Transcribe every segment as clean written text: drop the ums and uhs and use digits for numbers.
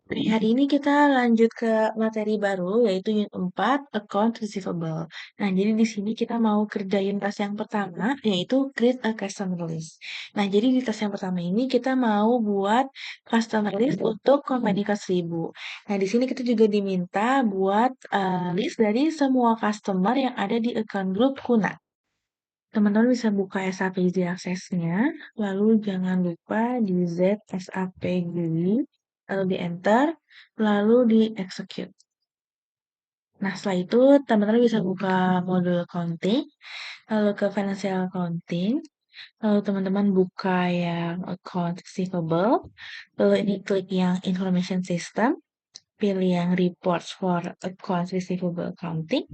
Hari ini kita lanjut ke materi baru yaitu unit 4 account receivable. Nah, jadi di sini kita mau kerjain tas yang pertama yaitu create a customer list. Nah, jadi di tas yang pertama ini kita mau buat customer list untuk company ke 1000. Nah, di sini kita juga diminta buat list dari semua customer yang ada di account group Kuna. Teman-teman bisa buka SAP Easy Access-nya, lalu jangan lupa di Z SAP GUI, lalu di enter, lalu di execute. Nah, setelah itu teman-teman bisa buka modul accounting, lalu ke financial accounting, lalu teman-teman buka yang account receivable, lalu ini klik yang information system, pilih yang reports for account receivable accounting,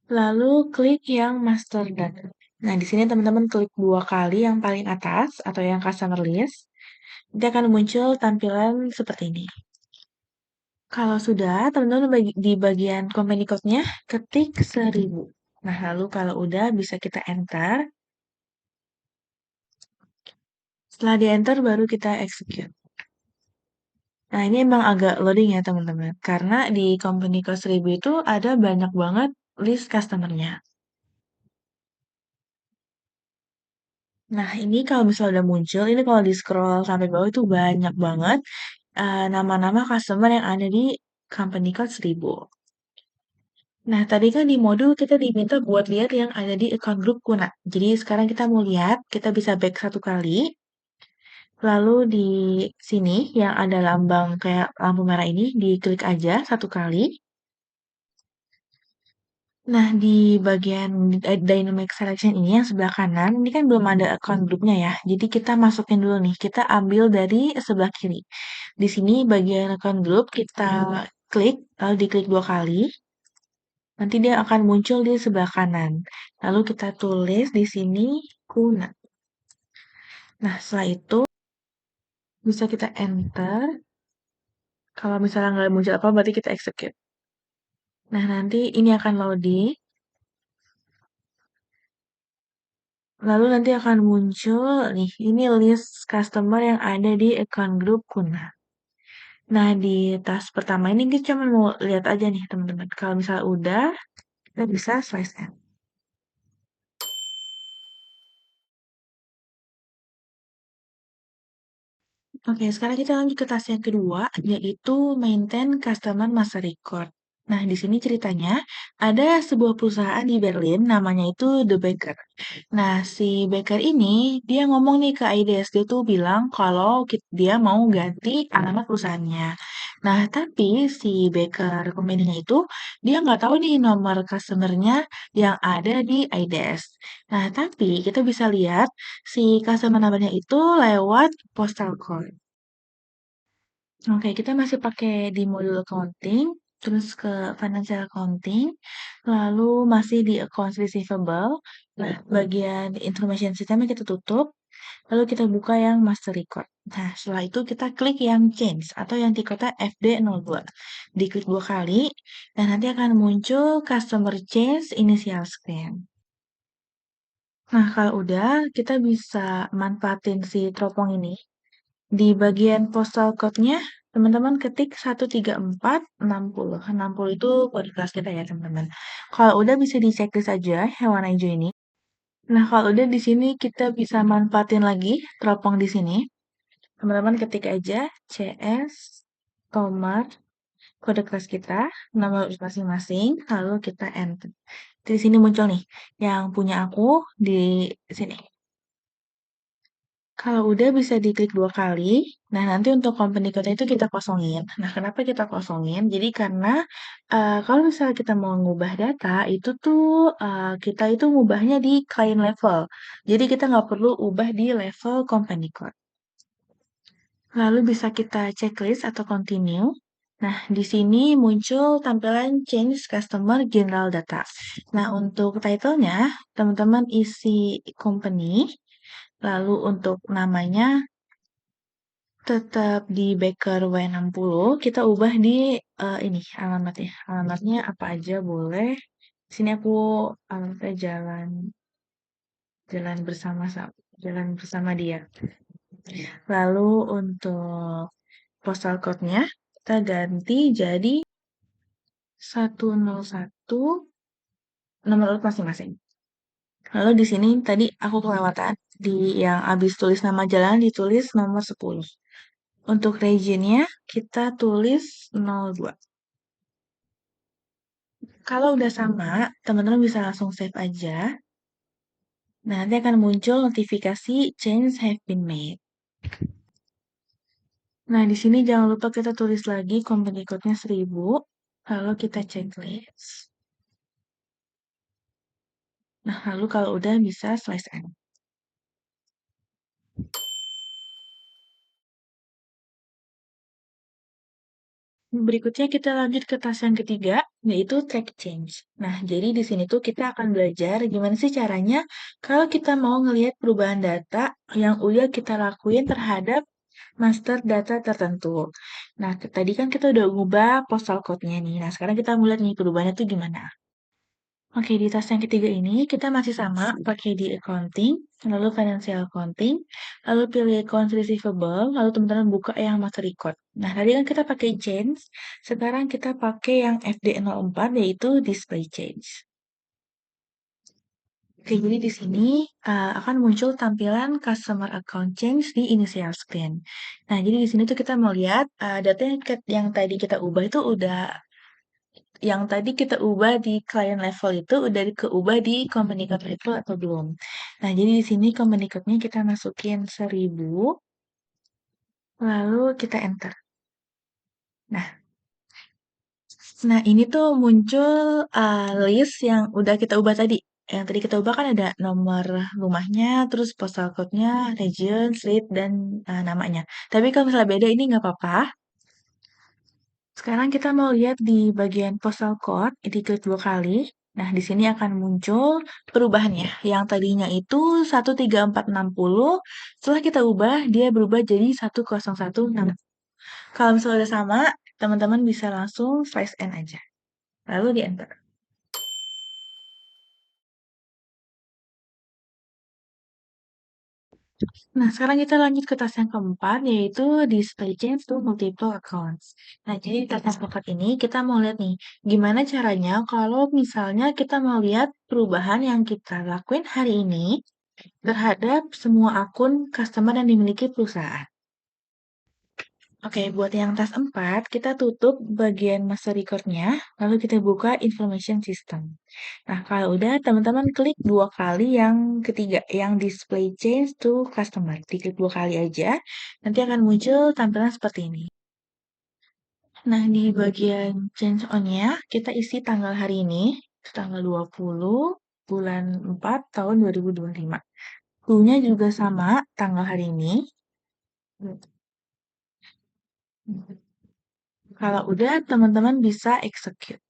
lalu klik yang master data. Nah, di sini teman-teman klik 2 kali yang paling atas atau yang customer list. Nanti akan muncul tampilan seperti ini. Kalau sudah, teman-teman di bagian company code-nya ketik 1000. Nah, lalu kalau udah bisa kita enter. Setelah di enter baru kita execute. Nah, ini emang agak loading ya teman-teman. Karena di company code 1000 itu ada banyak banget list customer-nya. Nah, ini kalau misalnya udah muncul, ini kalau di scroll sampai bawah itu banyak banget nama-nama customer yang ada di company code 1000. Nah, tadi kan di modul kita diminta buat lihat yang ada di account group Kuna. Jadi sekarang kita mau lihat, kita bisa back 1 kali. Lalu di sini yang ada lambang kayak lampu merah ini, diklik aja 1 kali. Nah, di bagian dynamic selection ini yang sebelah kanan, ini kan belum ada account grupnya ya. Jadi kita masukin dulu nih, kita ambil dari sebelah kiri. Di sini bagian account group kita klik, lalu diklik 2 kali. Nanti dia akan muncul di sebelah kanan. Lalu kita tulis di sini Kuna. Nah, setelah itu bisa kita enter. Kalau misalnya nggak muncul apa, berarti kita execute. Nah, nanti ini akan loading. Lalu nanti akan muncul nih, ini list customer yang ada di account group Kuna. Nah, di tas pertama ini kita cuma mau lihat aja nih, teman-teman. Kalau misalnya udah, kita bisa slice end. Oke, sekarang kita lanjut ke tas yang kedua, yaitu maintain customer master record. Nah, di sini ceritanya ada sebuah perusahaan di Berlin, namanya itu The Baker. Nah, si Baker ini dia ngomong nih ke IDS, dia tuh bilang kalau dia mau ganti alamat perusahaannya. Nah, tapi si Baker company-nya itu dia nggak tahu nih nomor customer-nya yang ada di IDS. Nah, tapi kita bisa lihat si customer number-nya itu lewat postal code. Oke, kita masih pakai di modul accounting, terus ke financial accounting, lalu masih di accounts receivable. Nah, bagian information system kita tutup, lalu kita buka yang master record. Nah, setelah itu kita klik yang change atau yang tiketnya FD02. Diklik 2 kali, dan nanti akan muncul customer change initial scan. Nah, kalau udah, kita bisa manfaatin si teropong ini. Di bagian postal code-nya, teman-teman ketik 13460. 60 itu kode kelas kita ya, teman-teman. Kalau udah bisa di checklist aja yang warna hijau ini. Nah, kalau udah di sini kita bisa manfaatin lagi teropong di sini. Teman-teman ketik aja CS, Tomar, kode kelas kita, nama masing-masing, lalu kita enter. Di sini muncul nih, yang punya aku di sini. Kalau udah bisa diklik 2 kali. Nah, nanti untuk company code itu kita kosongin. Nah, kenapa kita kosongin? Jadi karena kalau misalnya kita mau ngubah data, itu tuh kita itu ngubahnya di client level. Jadi kita nggak perlu ubah di level company code. Lalu bisa kita checklist atau continue. Nah, di sini muncul tampilan change customer general data. Nah, untuk title-nya, teman-teman isi company. Lalu untuk namanya tetap di Baker W60, kita ubah di ini alamatnya. Alamatnya apa aja boleh. Di sini aku alamatnya jalan bersama dia. Lalu untuk postal code-nya, kita ganti jadi 101 nomor urut masing-masing. Lalu di sini tadi aku kelewatan, di yang habis tulis nama jalan ditulis nomor 10. Untuk region-nya kita tulis 02. Kalau udah sama, teman-teman bisa langsung save aja. Nah, nanti akan muncul notifikasi change have been made. Nah, di sini jangan lupa kita tulis lagi company code-nya 1000. Lalu kita checklist. Nah, lalu kalau udah bisa slash n. Berikutnya kita lanjut ke task yang ketiga, yaitu track change. Nah, jadi di sini tuh kita akan belajar gimana sih caranya kalau kita mau ngelihat perubahan data yang udah kita lakuin terhadap master data tertentu. Nah, tadi kan kita udah ngubah postal code-nya nih. Nah, sekarang kita mulai nih perubahannya tuh gimana. Oke, di tas yang ketiga ini kita masih sama pakai di accounting, lalu financial accounting, lalu pilih accounts receivable, lalu teman-teman buka yang master record. Nah, tadi kan kita pakai change, sekarang kita pakai yang FD04 yaitu display change. Oke, jadi di sini akan muncul tampilan customer account change di initial screen. Nah, jadi di sini tuh kita mau lihat data yang tadi kita ubah itu udah yang tadi kita ubah di client level itu udah keubah di company code level atau belum. Nah, jadi di sini company code-nya kita masukin 1000, lalu kita enter. Nah, nah ini tuh muncul list yang udah kita ubah tadi. Yang tadi kita ubah kan ada nomor rumahnya, terus postal code-nya, region, street, dan namanya. Tapi kalau misalnya beda ini nggak apa-apa. Sekarang kita mau lihat di bagian postal code, diklik 2 kali. Nah, di sini akan muncul perubahannya. Yang tadinya itu 13460, setelah kita ubah, dia berubah jadi 1016. Kalau misalnya udah sama, teman-teman bisa langsung slash n aja. Lalu di enter. Nah, sekarang kita lanjut ke tas yang keempat, yaitu display change to multiple accounts. Nah, jadi di tas yang keempat ini kita mau lihat nih, gimana caranya kalau misalnya kita mau lihat perubahan yang kita lakuin hari ini terhadap semua akun customer yang dimiliki perusahaan. Oke, buat yang tas 4, kita tutup bagian master record-nya, lalu kita buka information system. Nah, kalau udah, teman-teman klik 2 kali yang ketiga, yang display change to customer. Diklik 2 kali aja, nanti akan muncul tampilan seperti ini. Nah, di bagian change on-nya, kita isi tanggal hari ini, tanggal 20 bulan 4 tahun 2025. Dulunya juga sama, tanggal hari ini. Kalau udah, teman-teman bisa execute.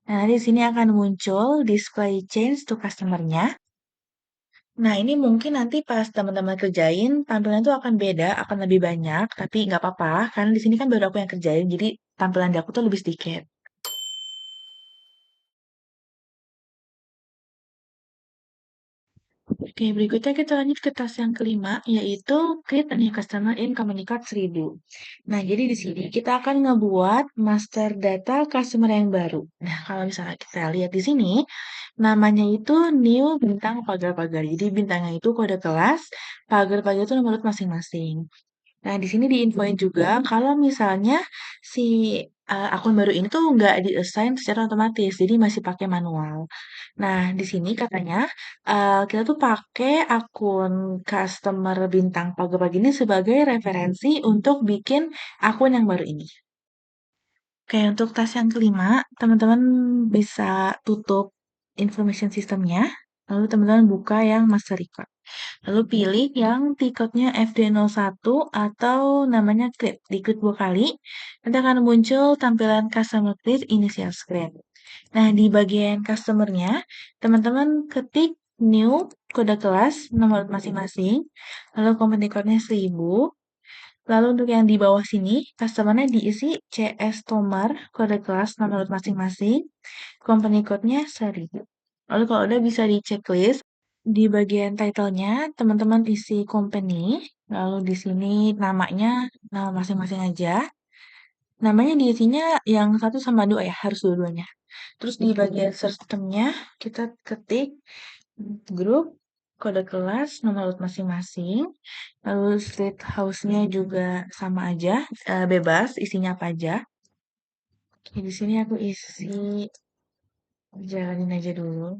Nah, di sini akan muncul display change to customer-nya. Nah, ini mungkin nanti pas teman-teman kerjain, tampilan itu akan beda, akan lebih banyak, tapi nggak apa-apa, karena di sini kan baru aku yang kerjain, jadi tampilan di aku tuh lebih sedikit. Oke, berikutnya kita lanjut ke tas yang kelima, yaitu create a new customer in Communicate 1000. Nah, jadi di sini kita akan ngebuat master data customer yang baru. Nah, kalau misalnya kita lihat di sini, namanya itu new bintang pagar-pagar. Jadi bintangnya itu kode kelas, pagar-pagar itu nomor urut masing-masing. Nah, di sini diinfoin juga kalau misalnya si akun baru ini tuh nggak di-assign secara otomatis, jadi masih pakai manual. Nah, di sini katanya kita tuh pakai akun customer bintang pagi-pagi ini sebagai referensi untuk bikin akun yang baru ini. Oke, untuk tas yang kelima, teman-teman bisa tutup information systemnya, lalu teman-teman buka yang master record. Lalu pilih yang tiketnya FD01 atau namanya create. Diklik 2 kali, nanti akan muncul tampilan customer create initial screen. Nah, di bagian customer-nya, teman-teman ketik new kode kelas nomor masing-masing, lalu company code-nya 1000. Lalu untuk yang di bawah sini, customer-nya diisi CS Tomar, kode kelas nomor masing-masing, company code-nya 1000. Lalu kalau udah bisa di checklist, di bagian title-nya, teman-teman isi company, Lalu di sini namanya, nama masing-masing aja. Namanya diisinya yang satu sama dua ya, harus dua-duanya. Terus di bagian sistemnya kita ketik grup, kode kelas, nomor urut masing-masing. Lalu street house-nya juga sama aja, bebas isinya apa aja. Oke, di sini aku isi, jalanin aja dulu.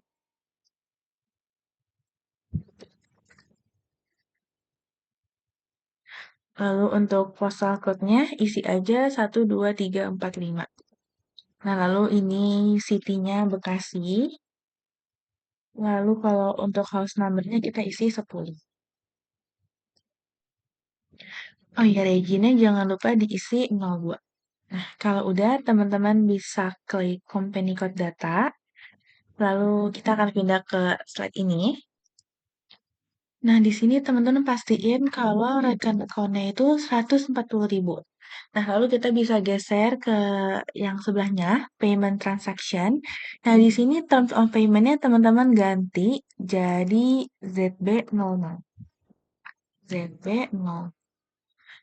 Lalu untuk postal code-nya isi aja 12345. Nah, lalu ini city-nya Bekasi. Lalu kalau untuk house number-nya kita isi 10. Oh iya, region-nya jangan lupa diisi 02. Nah, kalau udah, teman-teman bisa klik company code data. Lalu kita akan pindah ke slide ini. Nah, di sini teman-teman pastiin kalau rekening account-nya itu 140.000. Nah, lalu kita bisa geser ke yang sebelahnya, payment transaction. Nah, di sini terms of payment-nya teman-teman ganti jadi ZB00. ZB0.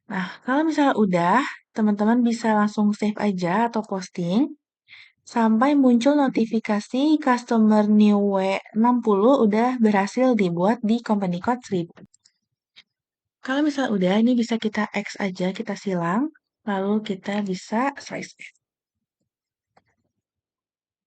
Nah, kalau misalnya udah, teman-teman bisa langsung save aja atau posting sampai muncul notifikasi customer new W60 udah berhasil dibuat di company code 1000. Kalau misalnya udah, ini bisa kita X aja, kita silang, lalu kita bisa slice.